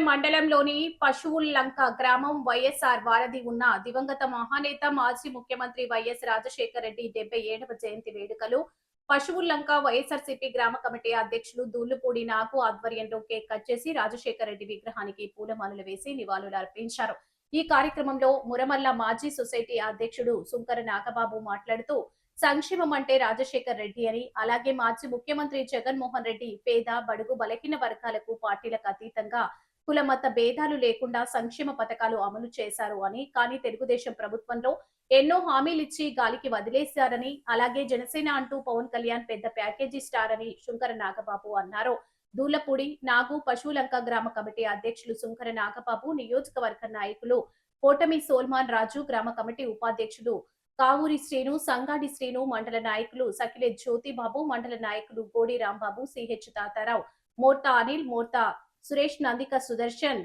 మండలంలోని పశువుల్లంక గ్రామం వైఎస్ఆర్ వారధి ఉన్న దివంగత మహానేత మాజీ ముఖ్యమంత్రి వైఎస్ రాజశేఖర రెడ్డి 77వ జయంతి వేడుకలు పశువుల్లంక వైఎస్ఆర్సీపీ గ్రామ కమిటీ అధ్యక్షులు దూళ్లుపూడి నాగు ఆధ్వర్యంలో కేక్ కట్ చేసి రాజశేఖర రెడ్డి విగ్రహానికి పూలమాలలు వేసి నివాళులు అర్పించారు. ఈ కార్యక్రమంలో మురమల్ల మాజీ సొసైటీ అధ్యక్షుడు సుంకర నాగబాబు మాట్లాడుతూ సంక్షేమం అంటే రాజశేఖర్ రెడ్డి అని, అలాగే మాజీ ముఖ్యమంత్రి జగన్మోహన్ రెడ్డి పేద బడుగు బలహీన వర్గాలకు పార్టీలకు అతీతంగా కులమత భేదాలు లేకుండా సంక్షేమ పథకాలు అమలు చేశారు అని, కానీ తెలుగుదేశం ప్రభుత్వంలో ఎన్నో హామీలిచ్చి గాలికి వదిలేశారని, అలాగే జనసేన అంటూ పవన్ కళ్యాణ్ పెద్ద ప్యాకేజీ స్టార్ అని శుంకర నాగబాబు అన్నారు. దూలపూడి నాగు పశువులంక గ్రామ కమిటీ అధ్యక్షులు శుంకర నాగబాబు, నియోజకవర్గ నాయకులు కోటమి సోల్మాన్ రాజు, గ్రామ కమిటీ ఉపాధ్యక్షులు కావూరి శ్రీను, సంగాడి శ్రీను, మండల నాయకులు సకిలే జ్యోతిబాబు, మండల నాయకులు గోడి రాంబాబు, సిహెచ్ తాతారావు, మోర్తా అనిల్, మోర్తా సురేష్, నందిక సుదర్శన్,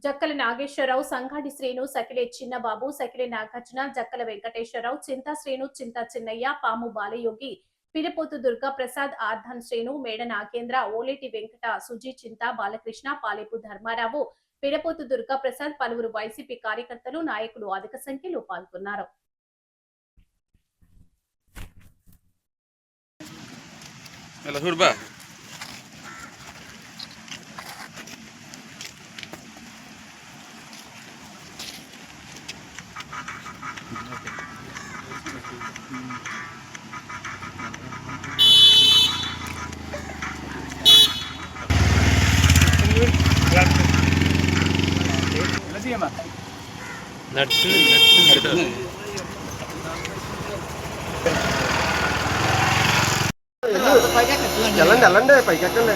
జక్కల నాగేశ్వరరావు, సంగాడి శ్రీను, సకిలే చిన్నబాబు, సకిలే నాగార్జున, జక్కల వెంకటేశ్వరరావు, చింతా శ్రీను, చింతా చిన్నయ్య, పాము బాలయోగి, పిరపోతు దుర్గా ప్రసాద్, ఆర్ధన్ శ్రీను, మేడ నాగేంద్ర, ఓలేటి వెంకట, సుజీ, చింతా బాలకృష్ణ, పాలేపు ధర్మారావు, పిరపోతు దుర్గా ప్రసాద్, పలువురు వైసీపీ కార్యకర్తలు, నాయకులు అధిక సంఖ్యలో పాల్గొన్నారు. వెళ్ళండి పైకి ఎక్కండి.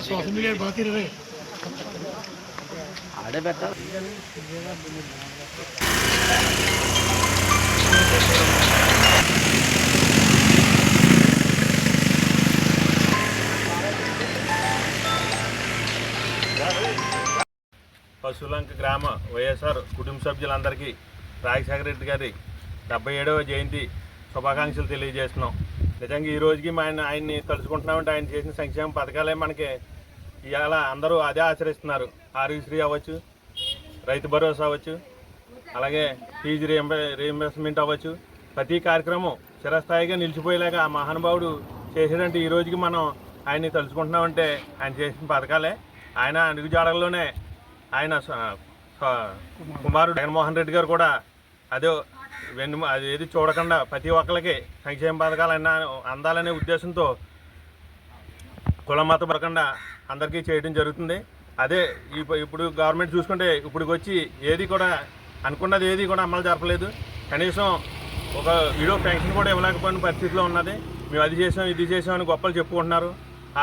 सोशल मीडिया बात ही रहे आड़े बैठा పశువులంక గ్రామ వైఎస్ఆర్ కుటుంబ సభ్యులందరికీ రాజశేఖర రెడ్డి గారి 77వ జయంతి శుభాకాంక్షలు తెలియజేస్తున్నాం. నిజంగా ఈ రోజుకి ఆయన్ని తలుచుకుంటున్నామంటే ఆయన చేసిన సంక్షేమ పథకాలే మనకి ఇవాళ అందరూ అదే ఆచరిస్తున్నారు. ఆరోగ్యశ్రీ అవ్వచ్చు, రైతు భరోసా అవ్వచ్చు, అలాగే ఫీజు రీఎంబర్స్మెంట్ అవ్వచ్చు, ప్రతి కార్యక్రమం చిరస్థాయిగా నిలిచిపోయేలాగా ఆ మహానుభావుడు చేసేదంటే ఈ రోజుకి మనం ఆయన్ని తలుచుకుంటున్నామంటే ఆయన చేసిన పథకాలే. ఆయన అడుగుజాడల్లోనే ఆయన కుమారుడు జగన్మోహన్ రెడ్డి గారు కూడా అదే అదేది చూడకుండా ప్రతి ఒక్కరికి సంక్షేమ పథకాలు అందాలనే ఉద్దేశంతో కుల మత పడకుండా అందరికీ చేయడం జరుగుతుంది. అదే ఇప్పుడు గవర్నమెంట్ చూసుకుంటే ఇప్పటికి వచ్చి ఏది కూడా అనుకున్నది ఏది కూడా అమలు జరపలేదు. కనీసం ఒక వీడియో పెన్షన్ కూడా ఇవ్వలేకపోయిన పరిస్థితిలో ఉన్నది. మేము అది చేసాం ఇది చేసామని గొప్పలు చెప్పుకుంటున్నారు.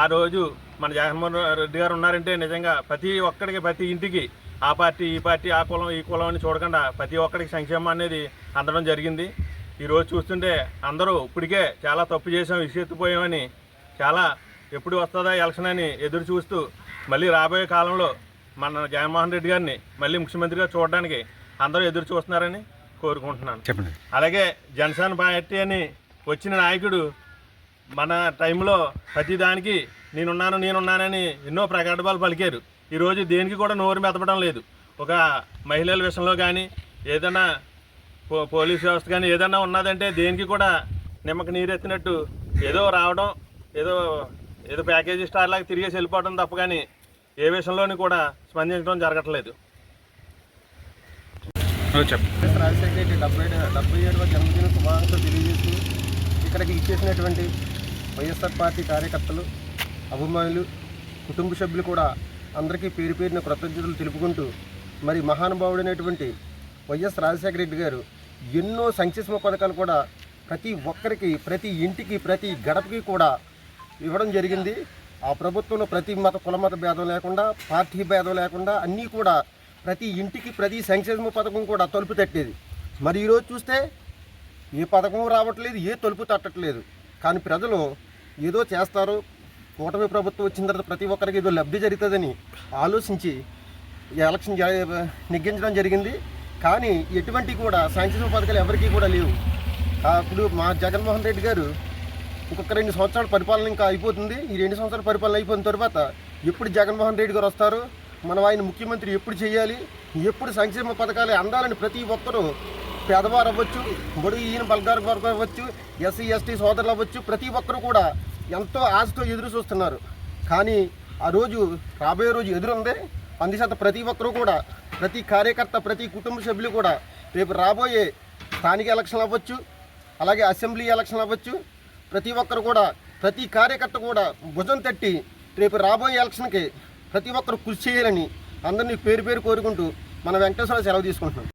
ఆ రోజు మన జగన్మోహన్ రెడ్డి గారు ఉన్నారంటే నిజంగా ప్రతి ఒక్కడికి ప్రతి ఇంటికి ఆ పార్టీ ఈ పార్టీ ఆ కులం ఈ కులం అని చూడకుండా ప్రతి ఒక్కడికి సంక్షేమం అనేది అందడం జరిగింది. ఈరోజు చూస్తుంటే అందరూ ఇప్పటికే చాలా తప్పు చేసాం, విసిగెత్తిపోయామని, చాలా ఎప్పుడు వస్తుందా ఎలక్షన్ అని ఎదురు చూస్తూ మళ్ళీ రాబోయే కాలంలో మన జగన్మోహన్ రెడ్డి గారిని మళ్ళీ ముఖ్యమంత్రిగా చూడడానికి అందరూ ఎదురు చూస్తున్నారని కోరుకుంటున్నాను. చెప్పండి. అలాగే జనసేన పార్టీ అని వచ్చిన నాయకుడు మన టైంలో ప్రతిదానికి నేనున్నానని ఎన్నో ప్రకటనలు పలికారు. ఈరోజు దేనికి కూడా నోరు మెదపడం లేదు. ఒక మహిళల విషయంలో కానీ ఏదైనా పోలీస్ వ్యవస్థ కానీ ఏదైనా ఉన్నదంటే దేనికి కూడా నిమ్మకి నీరెత్తినట్టు ఏదో రావడం, ఏదో ప్యాకేజీ స్టార్ లాగా తిరిగేసి వెళ్ళిపోవడం తప్ప కానీ ఏ విషయంలోనూ కూడా స్పందించడం జరగట్లేదు. రాజశేఖర రెడ్డి 77వ జన్మదిన శుభాకాంక్షలు తెలియజేస్తూ ఇక్కడికి ఇచ్చేసినటువంటి వైఎస్ఆర్ పార్టీ కార్యకర్తలు, అభిమానులు, కుటుంబ సభ్యులు కూడా అందరికీ పేరు పేరున కృతజ్ఞతలు తెలుపుకుంటూ, మరి మహానుభావుడైనటువంటి వైఎస్ రాజశేఖర రెడ్డి గారు ఎన్నో సంక్షేమ పథకాలు కూడా ప్రతి ఒక్కరికి, ప్రతి ఇంటికి, ప్రతి గడపకి కూడా ఇవ్వడం జరిగింది. ఆ ప్రభుత్వంలో ప్రతి కులమత భేదం లేకుండా, పార్టీ భేదం లేకుండా అన్నీ కూడా ప్రతి ఇంటికి ప్రతి సంక్షేమ పథకం కూడా తలుపు తట్టేది. మరి ఈరోజు చూస్తే ఏ పథకం రావట్లేదు, ఏ తలుపు తట్టట్లేదు. కానీ ప్రజలు ఏదో చేస్తారు, కూటమి ప్రభుత్వం వచ్చిన తర్వాత ప్రతి ఒక్కరికి ఏదో లబ్ధి జరుగుతుందని ఆలోచించి ఎలక్షన్ నెగ్గించడం జరిగింది. కానీ ఎటువంటి కూడా సంక్షేమ పథకాలు ఎవరికీ కూడా లేవు. అప్పుడు మా జగన్మోహన్ రెడ్డి గారు ఇంకొక 2 సంవత్సరాల పరిపాలన ఇంకా అయిపోతుంది. ఈ 2 సంవత్సరాల పరిపాలన అయిపోయిన తర్వాత ఎప్పుడు జగన్మోహన్ రెడ్డి గారు వస్తారు, మనం ఆయన ముఖ్యమంత్రి ఎప్పుడు చేయాలి, ఎప్పుడు సంక్షేమ పథకాలు అందాలని ప్రతి ఒక్కరూ పేదవారు అవ్వచ్చు, బడుగు ఈయన బలగారు వర్గం అవ్వచ్చు, ఎస్సీ ఎస్టీ సోదరులు అవ్వచ్చు, ప్రతి ఒక్కరు కూడా ఎంతో ఆశతో ఎదురు చూస్తున్నారు. కానీ ఆ రోజు రాబోయే రోజు ఎదురుంది. అందుచేత ప్రతి ఒక్కరూ కూడా, ప్రతి కార్యకర్త, ప్రతి కుటుంబ సభ్యులు కూడా రేపు రాబోయే స్థానిక ఎలక్షన్లు అవ్వచ్చు, అలాగే అసెంబ్లీ ఎలక్షన్లు అవ్వచ్చు, ప్రతి ఒక్కరు కూడా, ప్రతి కార్యకర్త కూడా భుజం తట్టి రేపు రాబోయే ఎలక్షన్కి ప్రతి ఒక్కరు కృషి చేయాలని అందరినీ పేరు పేరు కోరుకుంటూ మన వెంకటేశ్వర సెలవు తీసుకుంటున్నాం.